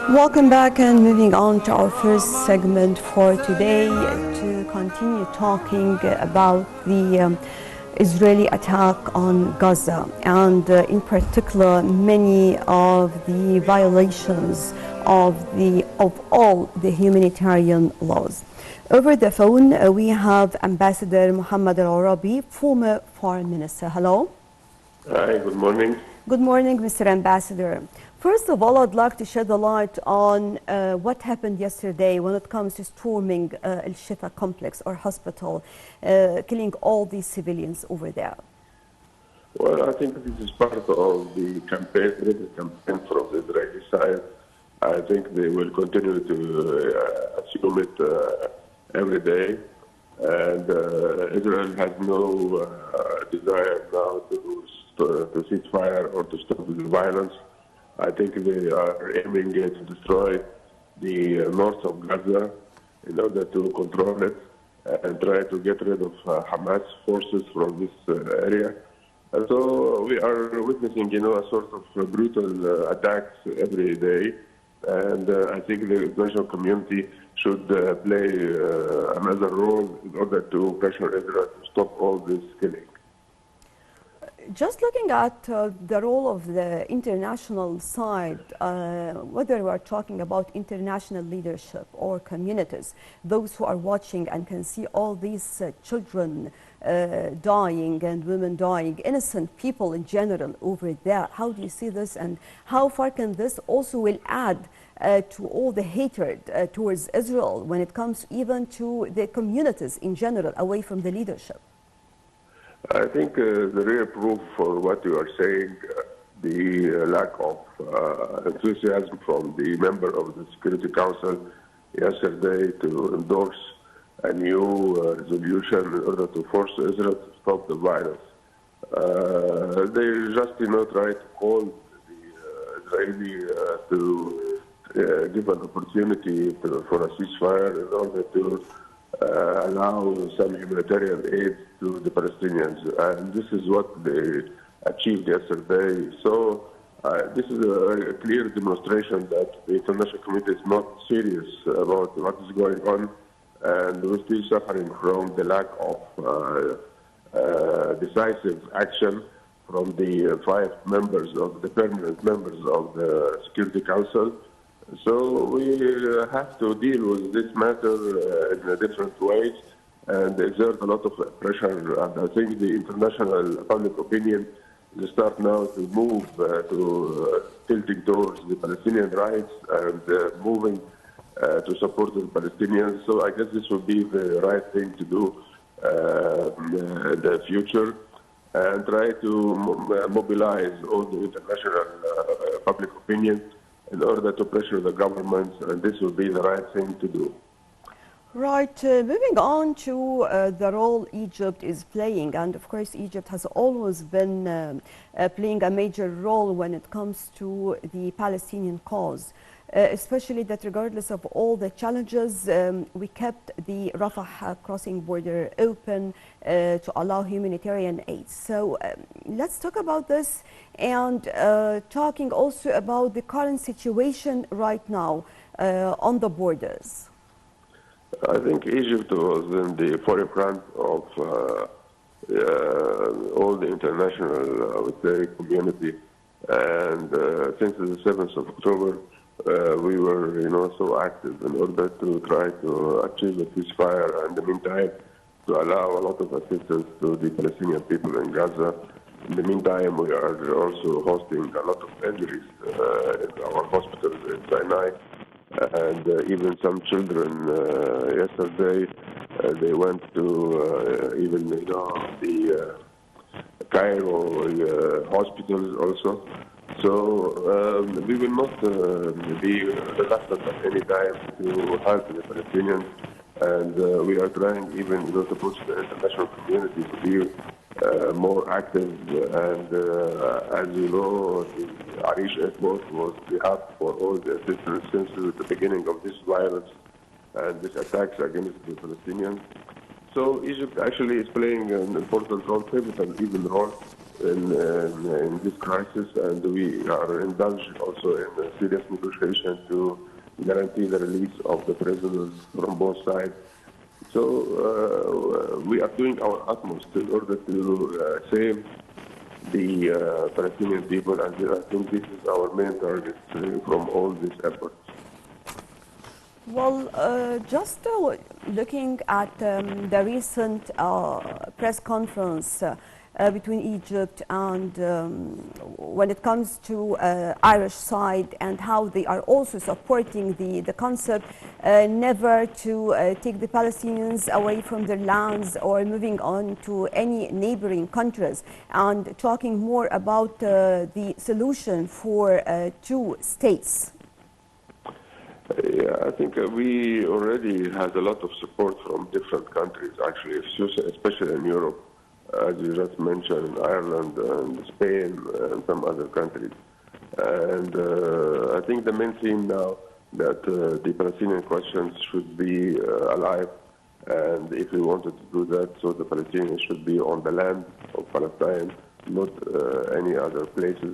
Welcome back and moving on to our first segment for today to continue talking about the Israeli attack on Gaza and in particular many of the violations of all the humanitarian laws. Over the phone we have Ambassador Mohamed Orabi, former foreign minister. Hello. Hi, good morning. Good morning, Mr. Ambassador. First of all, I'd like to shed a light on what happened yesterday when it comes to storming Al Shifa complex or hospital, killing all these civilians over there. Well, I think this is part of the campaign from the Israeli side. I think they will continue to assume it every day. And Israel has no desire now to cease fire or to stop the violence. I think they are aiming to destroy the north of Gaza in order to control it and try to get rid of Hamas forces from this area. And so we are witnessing, a sort of brutal attacks every day. And I think the international community should play another role in order to pressure Israel to stop all this killing. Just looking at the role of the international side, whether we are talking about international leadership or communities, those who are watching and can see all these children dying and women dying, innocent people in general over there, how do you see this and how far can this also will add to all the hatred towards Israel when it comes even to the communities in general away from the leadership? I think the real proof for what you are saying, the lack of enthusiasm from the member of the Security Council yesterday to endorse a new resolution in order to force Israel to stop the violence. They just, try to call the Israeli to give an opportunity for a ceasefire in order to allow some humanitarian aid to the Palestinians. And this is what they achieved yesterday. So this is a clear demonstration that the international community is not serious about what is going on. And we're still suffering from the lack of decisive action from the permanent members of the Security Council. So we have to deal with this matter in different ways and exert a lot of pressure. And I think the international public opinion will start now to move to tilting towards the Palestinian rights and moving to support the Palestinians. So I guess this will be the right thing to do in the future and try to mobilize all the international public opinion in order to pressure the government, and this will be the right thing to do. Right. Moving on to the role Egypt is playing, and of course Egypt has always been playing a major role when it comes to the Palestinian cause, especially that regardless of all the challenges, we kept the Rafah crossing border open to allow humanitarian aid. So let's talk about this and talking also about the current situation right now on the borders. I think Egypt was in the forefront of all the international, I would say, community. And since the 7th of October, we were, so active in order to try to achieve a ceasefire. And in the meantime, to allow a lot of assistance to the Palestinian people in Gaza. In the meantime, we are also hosting a lot of injuries in our hospitals in Sinai. And even some children yesterday, they went to even the Cairo hospitals also. So we will not be reluctant at any time to help the Palestinians, and we are trying even to push the international community to be more active. And as you know, the Arish airport was the hub for all the assistance since the beginning of this violence and these attacks against the Palestinians. So Egypt actually is playing an important role, pivotal even role, in this crisis, and we are indulged also in a serious negotiation to guarantee the release of the prisoners from both sides. So we are doing our utmost in order to save the Palestinian people, and I think this is our main target from all these efforts. Well, just looking at the recent press conference between Egypt and when it comes to Irish side, and how they are also supporting the concept never to take the Palestinians away from their lands or moving on to any neighboring countries, and talking more about the solution for two states. Yeah, I think we already had a lot of support from different countries, actually, especially in Europe, as you just mentioned, Ireland and Spain and some other countries. And I think the main theme now that the Palestinian questions should be alive, and if we wanted to do that, so the Palestinians should be on the land of Palestine, not any other places.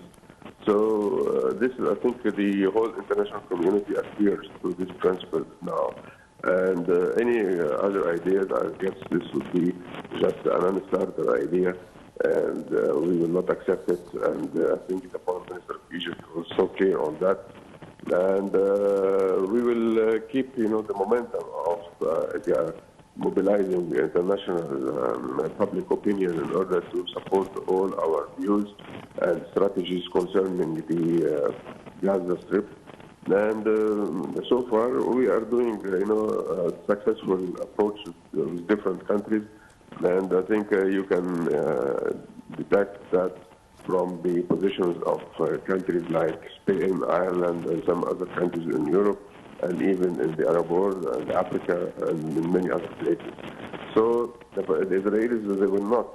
So this is, I think, the whole international community adheres to this principle now. And any other ideas, I guess this would be just an non-starter idea, and we will not accept it. And I think the Foreign Minister of Egypt was so clear on that. And we will keep, the momentum of mobilizing the international public opinion in order to support all our views and strategies concerning the Gaza Strip. And so far, we are doing, successful approaches with different countries. And I think you can detect that from the positions of countries like Spain, Ireland, and some other countries in Europe, and even in the Arab world and Africa and in many other places. So the Israelis, they will not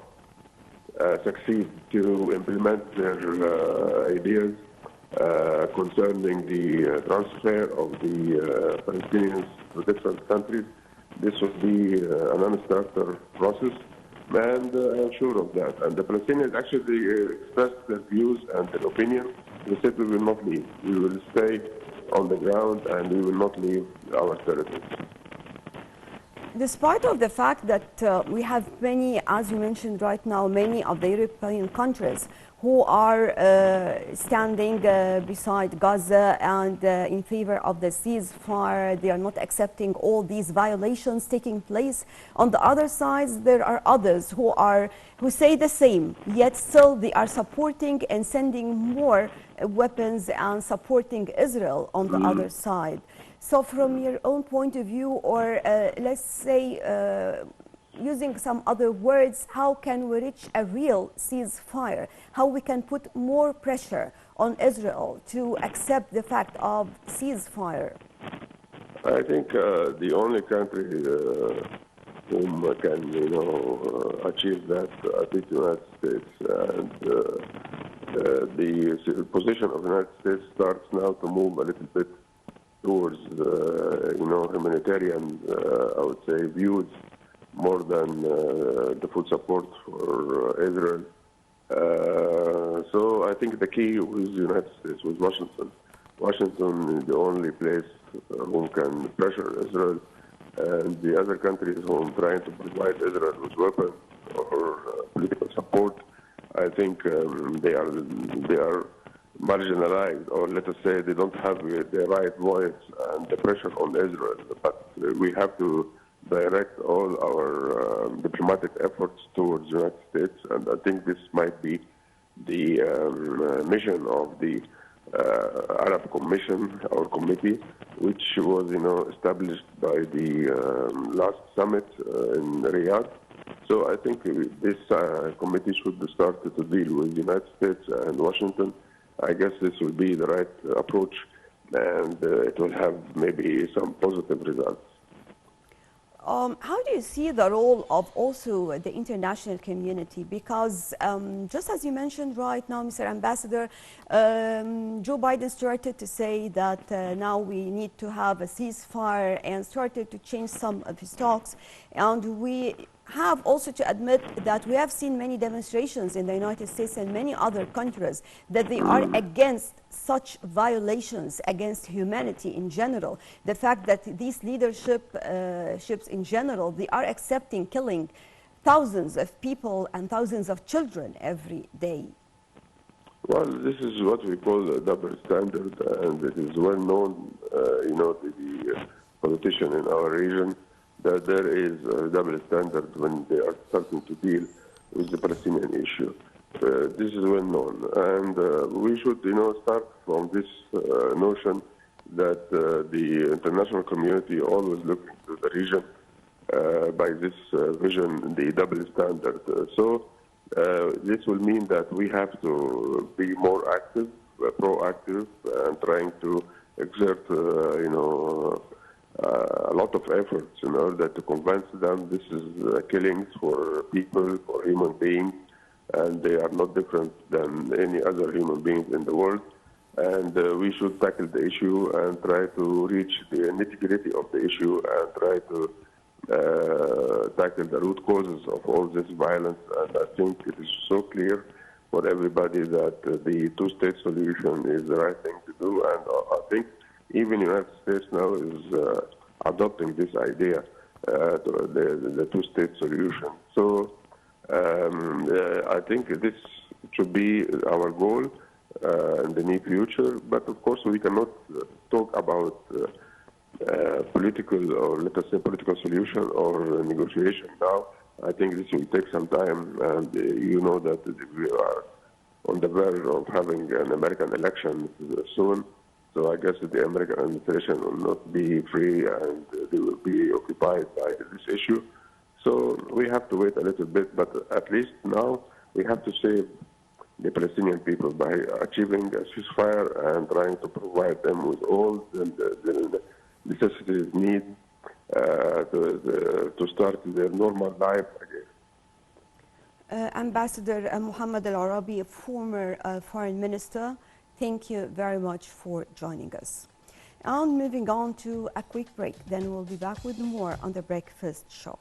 succeed to implement their ideas concerning the transfer of the Palestinians to different countries. This would be a non-starter process, and I'm sure of that. And the Palestinians actually expressed their views and their opinion. They said we will not leave. We will stay on the ground, and we will not leave our territory. Despite of the fact that we have many, as you mentioned right now, many of the European countries who are standing beside Gaza and in favor of the ceasefire, they are not accepting all these violations taking place. On the other side, there are others who say the same, yet still they are supporting and sending more weapons and supporting Israel on the other side. So from your own point of view, or let's say using some other words, how can we reach a real ceasefire? How we can put more pressure on Israel to accept the fact of ceasefire? I think the only country whom can, achieve that is the United States. And the position of the United States starts now to move a little bit towards, humanitarian, I would say, views more than the full support for Israel. So I think the key was the United States, was Washington. Washington is the only place who can pressure Israel, and the other countries who are trying to provide Israel with weapons or political support, I think they are marginalized, or let us say they don't have the right voice and the pressure on Israel. But we have to direct all our diplomatic efforts towards the United States, and I think this might be the mission of the Arab Commission or committee, which was established by the last summit in Riyadh. So I think this committee should start to deal with the United States and Washington. I guess this will be the right approach, and it will have maybe some positive results. How do you see the role of also the international community? Because just as you mentioned right now, Mr. Ambassador, Joe Biden started to say that now we need to have a ceasefire and started to change some of his talks. And we have also to admit that we have seen many demonstrations in the United States and many other countries that they are against such violations against humanity in general. The fact that these leaderships in general, they are accepting killing thousands of people and thousands of children every day. Well, this is what we call a double standard, and it is well known, to the politician in our region, that there is a double standard when they are starting to deal with the Palestinian issue. This is well known, and we should, start from this notion that the international community always looking to the region by this vision, the double standard. This will mean that we have to be more active, proactive, and trying to exert, a lot of efforts in order to convince them this is killings for people, for human beings, and they are not different than any other human beings in the world. And we should tackle the issue and try to reach the nitty-gritty of the issue and try to tackle the root causes of all this violence. And I think it is so clear for everybody that the two-state solution is the right thing to do. And I think even the United States now is adopting this idea, the two-state solution. So I think this should be our goal in the near future. But of course, we cannot talk about political, or let us say political solution or negotiation now. I think this will take some time, and you know that we are on the verge of having an American election soon. So I guess the American administration will not be free, and they will be occupied by this issue. So we have to wait a little bit, but at least now we have to save the Palestinian people by achieving a ceasefire and trying to provide them with all the necessities need to start their normal life again. Ambassador Mohamed Al-Orabi, former foreign minister, thank you very much for joining us. And moving on to a quick break, then we'll be back with more on the Breakfast Show.